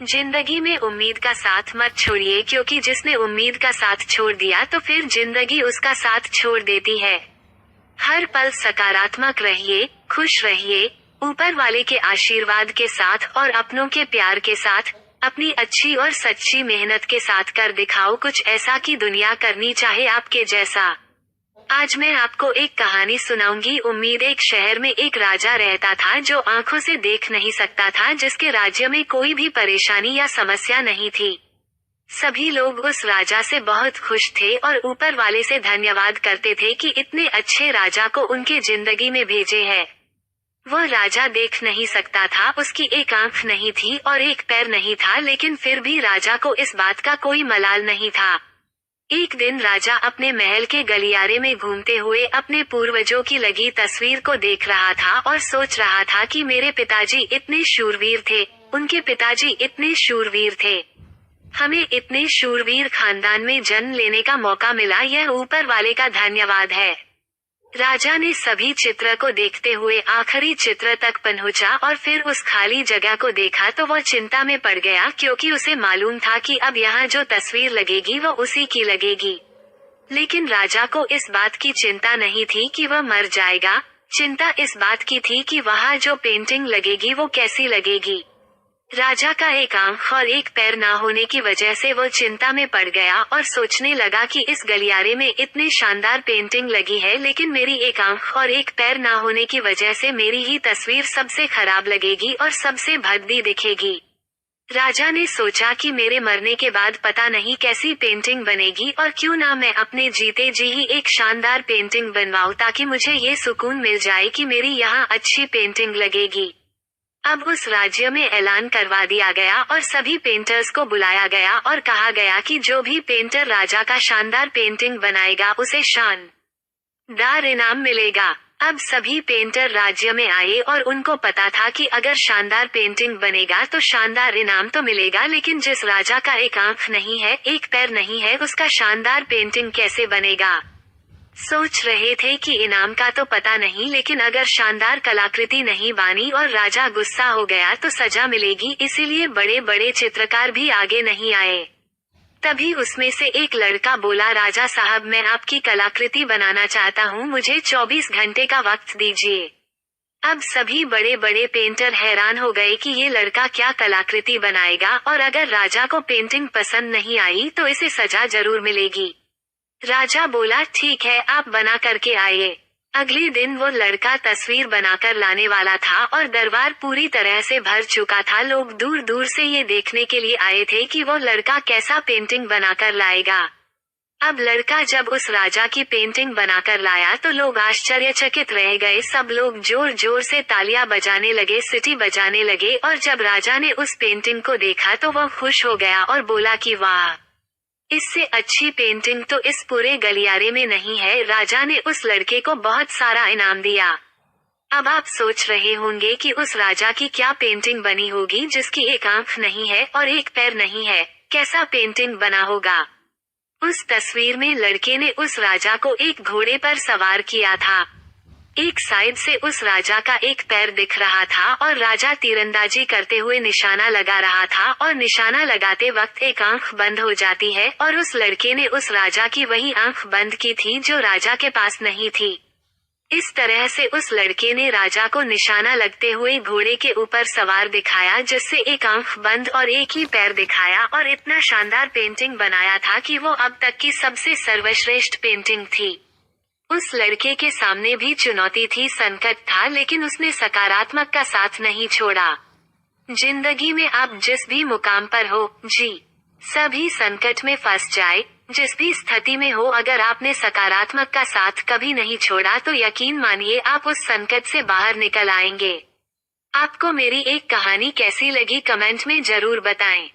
जिंदगी में उम्मीद का साथ मत छोड़िए, क्योंकि जिसने उम्मीद का साथ छोड़ दिया तो फिर जिंदगी उसका साथ छोड़ देती है। हर पल सकारात्मक रहिए, खुश रहिए, ऊपर वाले के आशीर्वाद के साथ और अपनों के प्यार के साथ, अपनी अच्छी और सच्ची मेहनत के साथ कर दिखाओ कुछ ऐसा कि दुनिया करनी चाहे आपके जैसा। आज मैं आपको एक कहानी सुनाऊंगी। उम्मीद। एक शहर में एक राजा रहता था जो आंखों से देख नहीं सकता था, जिसके राज्य में कोई भी परेशानी या समस्या नहीं थी। सभी लोग उस राजा से बहुत खुश थे और ऊपर वाले से धन्यवाद करते थे कि इतने अच्छे राजा को उनके जिंदगी में भेजे है। वो राजा देख नहीं सकता था, उसकी एक आंख नहीं थी और एक पैर नहीं था, लेकिन फिर भी राजा को इस बात का कोई मलाल नहीं था। एक दिन राजा अपने महल के गलियारे में घूमते हुए अपने पूर्वजों की लगी तस्वीर को देख रहा था और सोच रहा था कि मेरे पिताजी इतने शूरवीर थे, उनके पिताजी इतने शूरवीर थे। हमें इतने शूरवीर खानदान में जन्म लेने का मौका मिला, यह ऊपर वाले का धन्यवाद है। राजा ने सभी चित्र को देखते हुए आखिरी चित्र तक पहुंचा और फिर उस खाली जगह को देखा तो वह चिंता में पड़ गया, क्योंकि उसे मालूम था कि अब यहाँ जो तस्वीर लगेगी वो उसी की लगेगी। लेकिन राजा को इस बात की चिंता नहीं थी कि वह मर जाएगा, चिंता इस बात की थी कि वहाँ जो पेंटिंग लगेगी वो कैसी लगेगी। राजा का एक आंख और एक पैर ना होने की वजह से वो चिंता में पड़ गया और सोचने लगा कि इस गलियारे में इतने शानदार पेंटिंग लगी है, लेकिन मेरी एक आंख और एक पैर ना होने की वजह से मेरी ही तस्वीर सबसे खराब लगेगी और सबसे भद्दी दिखेगी। राजा ने सोचा कि मेरे मरने के बाद पता नहीं कैसी पेंटिंग बनेगी, और क्यों ना मैं अपने जीते जी ही एक शानदार पेंटिंग बनवाऊं, ताकि मुझे ये सुकून मिल जाए कि मेरी यहाँ अच्छी पेंटिंग लगेगी। अब उस राज्य में ऐलान करवा दिया गया और सभी पेंटर्स को बुलाया गया और कहा गया कि जो भी पेंटर राजा का शानदार पेंटिंग बनाएगा उसे शानदार इनाम मिलेगा। अब सभी पेंटर राज्य में आए और उनको पता था कि अगर शानदार पेंटिंग बनेगा तो शानदार इनाम तो मिलेगा, लेकिन जिस राजा का एक आंख नहीं है, एक पैर नहीं है, उसका शानदार पेंटिंग कैसे बनेगा। सोच रहे थे कि इनाम का तो पता नहीं, लेकिन अगर शानदार कलाकृति नहीं बनी और राजा गुस्सा हो गया तो सजा मिलेगी, इसीलिए बड़े बड़े चित्रकार भी आगे नहीं आए। तभी उसमें से एक लड़का बोला, राजा साहब, मैं आपकी कलाकृति बनाना चाहता हूँ, मुझे 24 घंटे का वक्त दीजिए। अब सभी बड़े बड़े पेंटर हैरान हो गए कि ये लड़का क्या कलाकृति बनाएगा, और अगर राजा को पेंटिंग पसंद नहीं आई तो इसे सजा जरूर मिलेगी। राजा बोला, ठीक है, आप बना करके आइए। अगले दिन वो लड़का तस्वीर बनाकर लाने वाला था और दरबार पूरी तरह से भर चुका था। लोग दूर दूर से ये देखने के लिए आए थे कि वो लड़का कैसा पेंटिंग बनाकर लाएगा। अब लड़का जब उस राजा की पेंटिंग बनाकर लाया तो लोग आश्चर्यचकित रह गए। सब लोग जोर जोर से तालियां बजाने लगे, सीटी बजाने लगे, और जब राजा ने उस पेंटिंग को देखा तो वह खुश हो गया और बोला कि वाह, इससे अच्छी पेंटिंग तो इस पूरे गलियारे में नहीं है। राजा ने उस लड़के को बहुत सारा इनाम दिया। अब आप सोच रहे होंगे कि उस राजा की क्या पेंटिंग बनी होगी जिसकी एक आंख नहीं है और एक पैर नहीं है, कैसा पेंटिंग बना होगा। उस तस्वीर में लड़के ने उस राजा को एक घोड़े पर सवार किया था। एक साइड से उस राजा का एक पैर दिख रहा था और राजा तीरंदाजी करते हुए निशाना लगा रहा था, और निशाना लगाते वक्त एक आंख बंद हो जाती है, और उस लड़के ने उस राजा की वही आंख बंद की थी जो राजा के पास नहीं थी। इस तरह से उस लड़के ने राजा को निशाना लगते हुए घोड़े के ऊपर सवार दिखाया, जिससे एक आंख बंद और एक ही पैर दिखाया, और इतना शानदार पेंटिंग बनाया था कि वो अब तक की सबसे सर्वश्रेष्ठ पेंटिंग थी। उस लड़के के सामने भी चुनौती थी, संकट था, लेकिन उसने सकारात्मक का साथ नहीं छोड़ा। जिंदगी में आप जिस भी मुकाम पर हो, सभी संकट में फंस जाए, जिस भी स्थिति में हो, अगर आपने सकारात्मक का साथ कभी नहीं छोड़ा तो यकीन मानिए आप उस संकट से बाहर निकल आएंगे। आपको मेरी एक कहानी कैसी लगी कमेंट में जरूर बताएं।